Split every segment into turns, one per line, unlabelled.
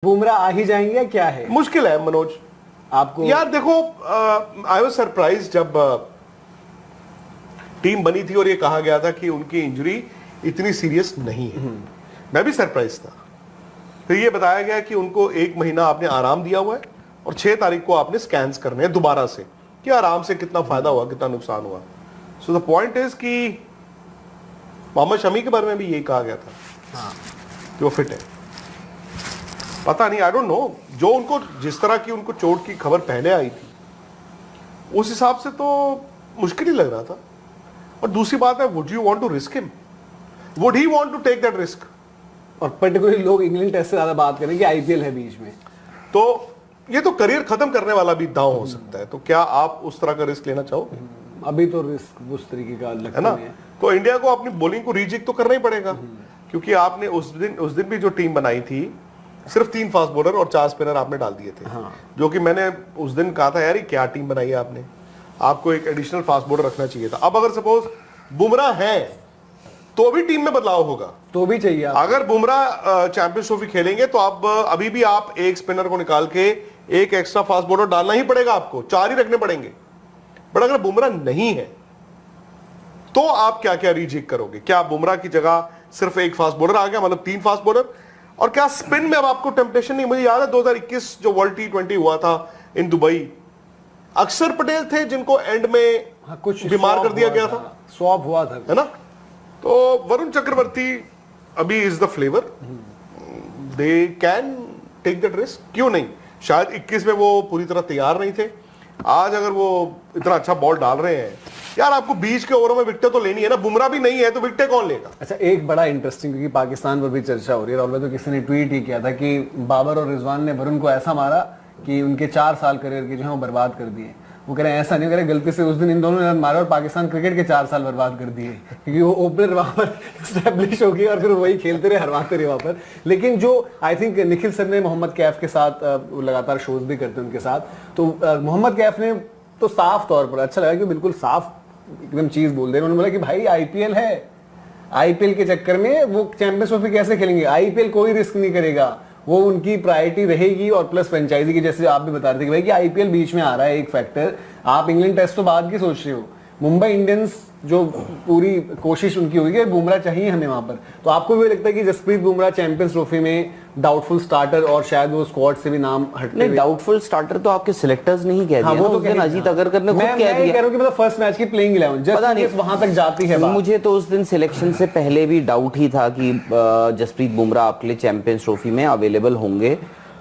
बुमराह आ ही जाएंगे, क्या है?
मुश्किल है मनोज
आपको
यार। देखो आई वाज सरप्राइज जब टीम बनी थी और ये कहा गया था कि उनकी इंजरी इतनी सीरियस नहीं है। मैं भी सरप्राइज था। फिर ये बताया गया कि उनको 1 महीना आपने आराम दिया हुआ है और 6 तारीख को आपने स्कैन्स करने हैं दोबारा से कि आराम से कितना फायदा हुआ, कितना नुकसान हुआ। सो द पॉइंट इज कि मोहम्मद शमी के बारे में भी यही कहा गया था कि वो फिट है। पता नहीं, आई डोंट नो, जो उनको जिस तरह की उनको चोट की खबर पहले आई थी उस हिसाब से तो मुश्किल ही लग रहा था। और दूसरी बात है, would you want to risk him? Would he want to take that risk?
और पर्टिकुलरली लोग इंग्लैंड टेस्ट से ज्यादा बात करें कि आईपीएल है बीच में,
तो ये तो करियर खत्म करने वाला भी दांव हो सकता है। तो क्या आप उस तरह का रिस्क लेना चाहोगे?
अभी तो रिस्क उस तरीके का लगता
है ना?
नहीं है।
तो इंडिया को अपनी बॉलिंग को रीजिक तो करना ही पड़ेगा, क्योंकि आपने उस दिन भी जो टीम बनाई थी सिर्फ 3 फास्ट बॉलर और 4 स्पिनर आपने डाल दिए थे। जो कि मैंने उस दिन कहा था यार ये क्या टीम बनाई है आपने, आपको एक एडिशनल फास्ट बॉलर रखना चाहिए था। अब अगर सपोज बुमराह है तो भी टीम में बदलाव होगा,
तो भी चाहिए
अगर बुमराह चैंपियंस ट्रॉफी खेलेंगे तो आप अभी भी आप एक स्पिनर को निकाल के एक एक्स्ट्रा फास्ट बॉलर डालना ही पड़ेगा, आपको 4 ही रखने पड़ेंगे। बट अगर बुमराह नहीं है तो आप क्या क्या रीजिक करोगे? क्या बुमराह की जगह सिर्फ एक फास्ट बॉलर आ गया, मतलब 3 फास्ट बॉलर? और क्या स्पिन में अब आपको टेम्पटेशन नहीं? मुझे याद है 2021 जो वर्ल्ड T20 हुआ था इन दुबई, अक्षर पटेल थे जिनको एंड में
कुछ
बीमार कर दिया गया था,
स्वॉप हुआ था,
है ना? तो वरुण चक्रवर्ती अभी is the flavour, they can take that risk. क्यों नहीं? शायद 21 में वो पूरी तरह तैयार नहीं थे, आज अगर वो इतना अच्छा बॉल डाल रहे हैं, यार आपको बीच के ओवरों में विकेटें तो लेनी है ना। बुमराह भी नहीं है तो विकेटें कौन लेगा?
अच्छा, एक बड़ा इंटरेस्टिंग, क्योंकि पाकिस्तान पर भी चर्चा हो रही है, राहुल भाई, तो किसी ने ट्वीट ही किया था कि बाबर और रिजवान ने वरुण को ऐसा मारा कि उनके 4 साल करियर के जो है वो बर्बाद कर दिए। वो कह रहे हैं ऐसा नहीं, कह रहे गलती से उस दिन इन दोनों ने मारा और पाकिस्तान क्रिकेट के 4 साल बर्बाद कर दिए, क्योंकि वो ओपनर वहां पर एस्टेब्लिश हो गई और फिर वही खेलते रहे, हरवाते रहे वहां पर। लेकिन जो आई थिंक निखिल सर ने मोहम्मद कैफ के साथ लगातार शोज भी करते हैं उनके साथ, तो मोहम्मद कैफ ने तो साफ तौर पर अच्छा लगा कि बिल्कुल साफ एकदम चीज बोल दे। उन्होंने बोला कि भाई आईपीएल है, आईपीएल के चक्कर में वो चैंपियंस ट्रॉफी कैसे खेलेंगे? आईपीएल कोई रिस्क नहीं करेगा, वो उनकी प्रायोरिटी रहेगी। और प्लस फ्रेंचाइजी की, जैसे आप भी बता रहे थे कि भाई कि आईपीएल बीच में आ रहा है एक फैक्टर, आप इंग्लैंड टेस्ट तो बाद की सोच रहे हो। मुंबई इंडियंस जो पूरी कोशिश उनकी होगी कि बुमराह चाहिए हमें वहां पर, तो आपको भी लगता है कि जसप्रीत बुमराह चैंपियंस ट्रॉफी में डाउटफुल स्टार्टर और शायद वो स्क्वाड से भी नाम हटने?
नहीं, डाउटफुल स्टार्टर तो आपके सिलेक्टर्स ने ही कह दिया।
वो तो
अजीत अगरकर ने खुद कह दिया।
मैं कह रहा हूं कि मतलब फर्स्ट मैच की प्लेइंग 11
पता नहीं
वहां तक जाती है।
मुझे तो उस दिन सिलेक्शन से पहले भी डाउट ही था कि जसप्रीत बुमराह आपके लिए चैंपियंस ट्रॉफी में अवेलेबल होंगे।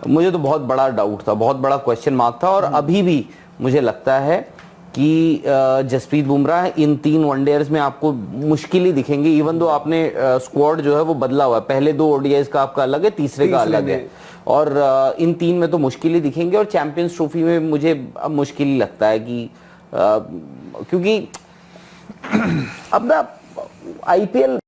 मुझे तो बहुत बड़ा डाउट था, बहुत बड़ा क्वेश्चन मार्क था। और अभी भी मुझे लगता है कि जसप्रीत बुमराह इन 3 वनडेयर्स में आपको मुश्किल ही दिखेंगे। इवन दो आपने स्क्वाड जो है वो बदला हुआ है, पहले 2 ओडीआईज का आपका अलग है, तीसरे का अलग है, और इन 3 में तो मुश्किल ही दिखेंगे। और चैंपियंस ट्रॉफी में मुझे अब मुश्किल ही लगता है कि क्योंकि अब ना आईपीएल